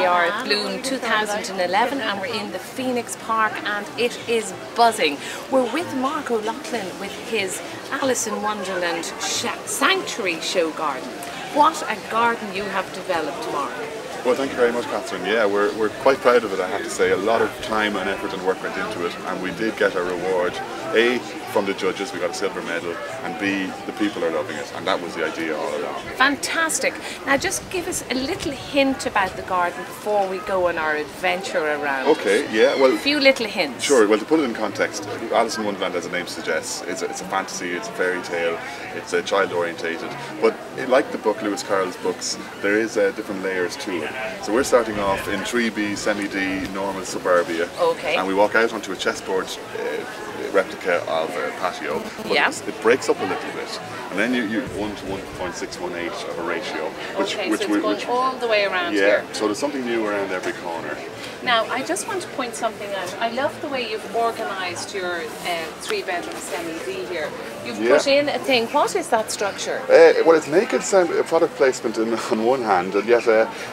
are at Bloom 2011 and we're in the Phoenix Park and it is buzzing. We're with Mark O'Loughlin with his Alice in Wonderland Sanctuary Show Garden. What a garden you have developed, Mark. Well, thank you very much, Catherine. Yeah, we're quite proud of it, I have to say. A lot of time and effort and work went into it, and we did get our reward. A, from the judges, we got a silver medal, and B, the people are loving it, and that was the idea all along. Fantastic. Now just give us a little hint about the garden before we go on our adventure around. Okay, yeah, well... A few little hints. Sure, well, to put it in context, Alice in Wonderland, as the name suggests, it's a fantasy, it's a fairy tale, it's child-orientated, but like the book, Lewis Carroll's books, there is different layers to it. So we're starting off in 3B, semi-D, normal suburbia, okay, and we walk out onto a chessboard replica of a patio, but yeah, it breaks up a little bit, and then you 1 to 1.618 of a ratio, which so it's going all the way around here. Yeah, so there's something new around every corner. Now, I just want to point something out. I love the way you've organised your 3-bedroom semi-D here. You've put in a thing. What is that structure? Well, it's naked product placement on one hand, and yet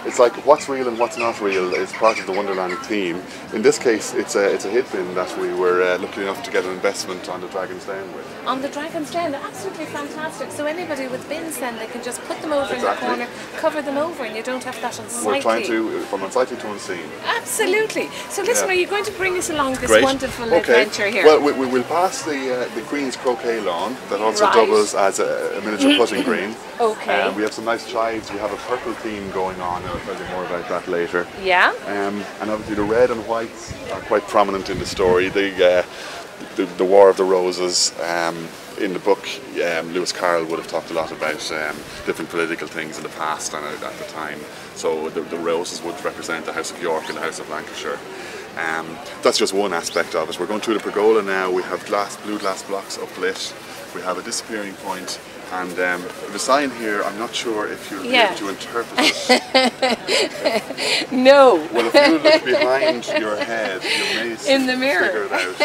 it's like what's real and what's not real is part of the Wonderland theme. In this case, it's a hit bin that we were lucky enough to get an investment on the Dragon's Den with. On the Dragon's Den, absolutely fantastic. So anybody with bins, then they can just put them over in the corner, cover them over, and you don't have that unsightly. We're trying to, from unsightly to unseen. Absolutely. So listen, are you going to bring us along this wonderful adventure here? Well, we will pass the Queen's Croquet lawn that also doubles as a miniature putting green. Okay. We have some nice chives. We have a purple theme going on. I'll tell you more about that later. Yeah. And obviously the red and whites are quite prominent in the story. The War of the Roses. In the book, Lewis Carroll would have talked a lot about different political things in the past and at the time. So the roses would represent the House of York and the House of Lancashire. That's just one aspect of it. We're going through the pergola now. We have blue glass blocks uplit. We have a disappearing point. And the sign here, I'm not sure if you'll be able to interpret it. No. Well, if you look behind your head, you may in the mirror. Figure it out.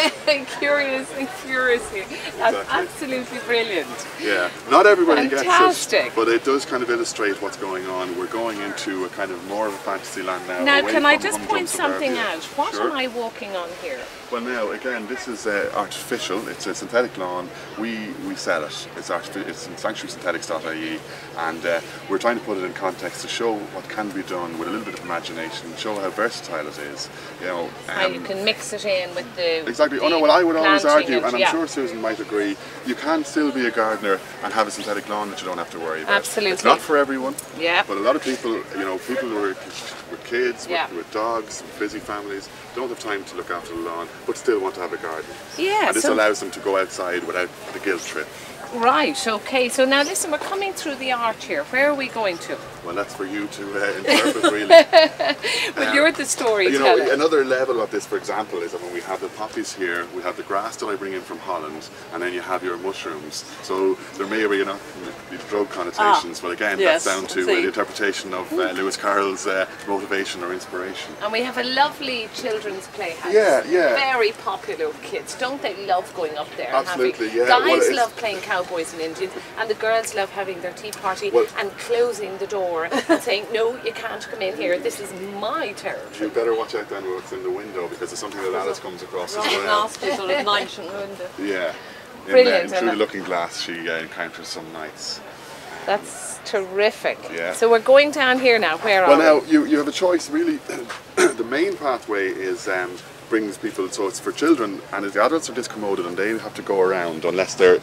Curious and curiously. That's absolutely brilliant. Yeah, not everybody gets it, but it does kind of illustrate what's going on. We're going into a kind of more of a fantasy land now. Now, can I just point something out? What am I walking on here? Well, now again, this is artificial. It's a synthetic lawn. We sell it. It's artificial. It's sanctuarysynthetics.ie, and we're trying to put it in context to show what can be done with a little bit of imagination, show how versatile it is. You know, how you can mix it in with the exactly. Oh no, well I would always argue, and I'm sure Susan might agree, you can still be a gardener and have a synthetic lawn that you don't have to worry about. Absolutely. It's not for everyone. Yeah. But a lot of people, you know, people who are with kids, with dogs, with busy families, don't have time to look after the lawn, but still want to have a garden. Yeah. And this allows them to go outside without the guilt trip. Right, okay. So now listen, we're coming through the arch here. Where are we going to? Well, that's for you to interpret, really. But you're the storyteller. You know, another level of this, for example, is that when we have the poppies here, we have the grass that I bring in from Holland, and then you have your mushrooms. So there may or may not be drug connotations, but again, that's down to the interpretation of Lewis Carroll's motivation or inspiration. And we have a lovely children's playhouse. Yeah. Very popular with kids. Don't they love going up there? Absolutely, and guys love playing cowboys and Indians, and the girls love having their tea party and closing the door and saying, no, you can't come in here, this is my territory. You better watch out then what's in the window, because there's something that Alice comes across as well. Nasty sort of night and window. Yeah. Brilliant. Through the looking glass she encounters some nights. That's terrific. Yeah. So we're going down here now. Where are we? Well, now you have a choice really. The main pathway is brings people, so it's for children, and the adults are discommoded and they have to go around unless they're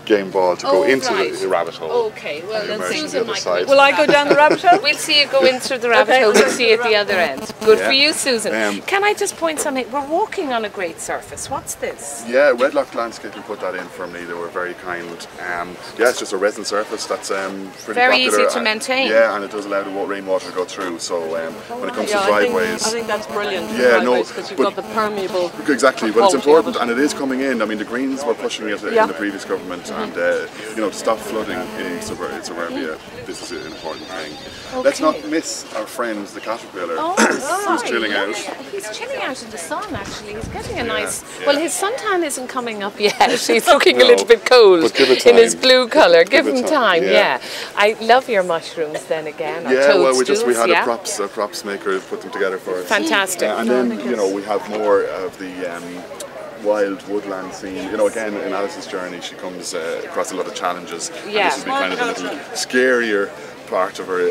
game ball to go into the rabbit hole. Okay, well then Susan might come in. Will I go down the rabbit hole? We'll see you go in through the rabbit hole, we'll see you at the other end. Good for you, Susan. Can I just point something? We're walking on a great surface. What's this? Yeah, Wedlock Landscaping put that in for me. They were very kind. Yeah, it's just a resin surface that's pretty very popular. Easy to maintain. Yeah, and it does allow the rainwater to go through. So when it comes to driveways, I think that's brilliant. Yeah, because you've got the permeable. Exactly, but it's quality of important, it. and it is coming in. I mean, the Greens were pushing it in the previous government, and you know, to stop flooding in suburbia, this is an important thing. Let's not miss our friend the caterpillar, who's chilling out. He's chilling out in the sun. Actually, he's getting a nice. Well, his suntan isn't coming up yet. He's looking a little bit cold but give it in his time. blue colour. Give him it time. time, Yeah. I love your mushrooms. Then again, or Well, we toadstools, had a props maker put them together for us. Fantastic. And then you know we have more of the wild woodland scene. You know, again in Alice's journey, she comes across a lot of challenges. Yeah. And this will be kind of a little scarier part of her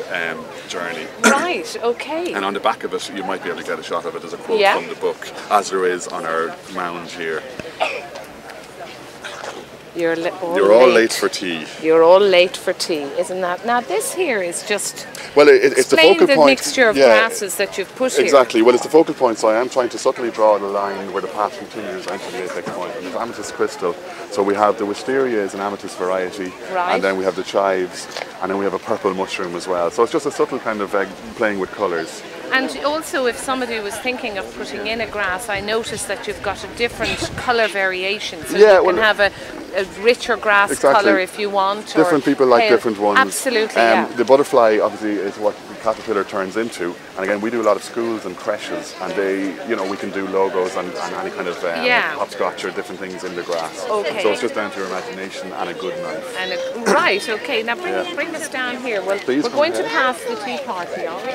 journey. Right. Okay. And on the back of it, you might be able to get a shot of it as a quote from the book, as there is on our mound here. You're all late for tea. You're all late for tea, isn't that? Now this here is just. Well, it's the focal point. Mixture of grasses that you've put here. Exactly. Well, it's the focal point, so I am trying to subtly draw the line where the path continues into the apex point. And there's amethyst crystal. So we have the wisteria is an amethyst variety, and then we have the chives, and then we have a purple mushroom as well. So it's just a subtle kind of playing with colours. And also, if somebody was thinking of putting in a grass, I noticed that you've got a different colour variation. So you can have a richer grass colour if you want. Different people like different ones. Absolutely, The butterfly obviously is what the caterpillar turns into. And again, we do a lot of schools and creches, and we can do logos and any kind of hopscotch or different things in the grass. Okay. So it's just down to your imagination and a good knife. And right, okay. Now bring us down here. Well, we're going to pass the tea party, are we?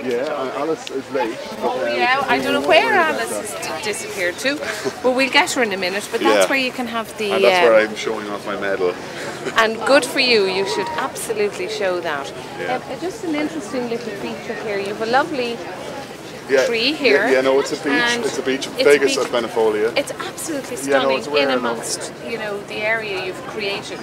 Yeah, Alice is late. I don't know where Alice has disappeared to, but we'll get her in a minute. But that's where you can have the. And that's where I'm showing off my medal. And good for you. You should absolutely show that. Yeah. Just an interesting little feature here. You have a lovely tree here. Yeah, no, it's a beach. It's a beach. Vegas at Benifolia. It's absolutely stunning in amongst the area you've created,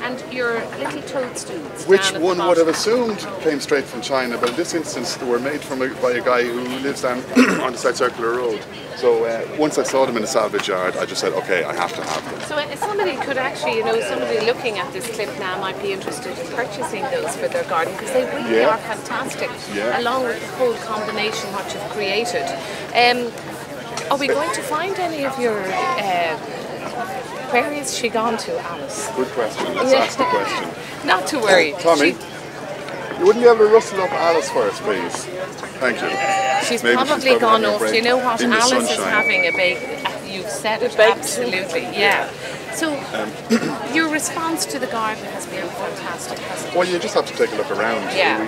and your little toadstools. Which one would have assumed came straight from China, but in this instance they were made by a guy who lives down on the South Circular Road. So once I saw them in the salvage yard, I just said, okay, I have to have them. So somebody could actually, somebody looking at this clip now might be interested in purchasing those for their garden, because they really are fantastic, along with the whole combination what you've created. Are we going to find any of your... where is she gone to, Alice? Good question. Let's ask the question. Not to worry. Tommy, you wouldn't be able to rustle up Alice for us, please? Thank you. She's probably gone off. Do you know what? Alice is having a bake. You've said it, absolutely. Yeah. So, your response to the garden has been fantastic, hasn't it? Well, you just have to take a look around. Yeah.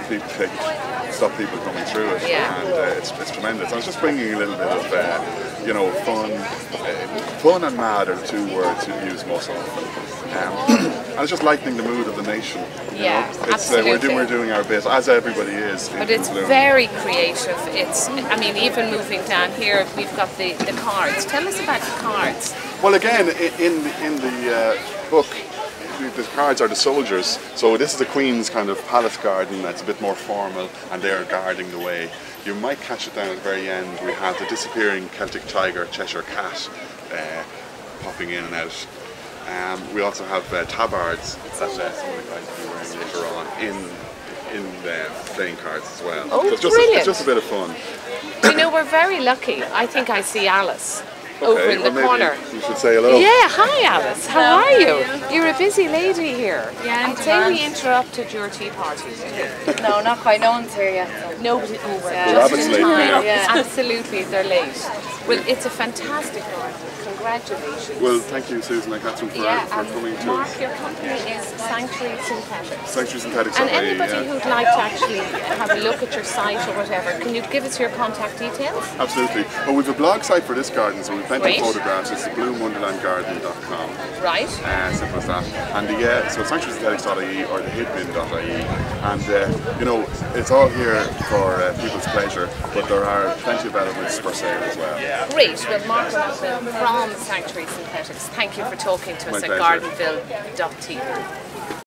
We can't stop people coming through it. Yeah. And it's tremendous. I was just bringing a little bit of, fun. Fun and mad are the two words you use most often. And it's just lightening the mood of the nation. Yeah, absolutely. We're doing our bit, as everybody is. But it's very creative. Even moving down here, we've got the cards. Tell us about the cards. Well, again, in the book, the cards are the soldiers. So this is the Queen's kind of palace garden. That's a bit more formal, and they're guarding the way. You might catch it down at the very end. We have the disappearing Celtic tiger, Cheshire cat, popping in and out. We also have tabards that some of the guys will be wearing later on in the playing cards as well. Oh, so brilliant. It's just a bit of fun. We're very lucky. I think I see Alice over in the corner. You should say hello. Yeah, hi Alice. How are you? You're a busy lady here. Yeah, I'd say we interrupted your tea party. No, not quite. No one's here yet. Nobody. Rabbit's late now. Yeah. Absolutely, they're late. Well, it's a fantastic garden. Congratulations. Well, thank you, Susan and Catherine, for coming to Mark, us. your company is Sanctuary Synthetics. Sanctuary Synthetics. And anybody who'd like to actually have a look at your site or whatever, can you give us your contact details? Absolutely. Well, we've a blog site for this garden, so we've plenty of photographs. It's bloomwonderlandgarden.com. Right. Simple as that. And so sanctuarysynthetics.ie or thehidmin.ie. And, it's all here for people's pleasure, but there are plenty of elements for sale as well. Great. Well, Mark from Sanctuary Synthetics, thank you for talking to us at gardenville.tv.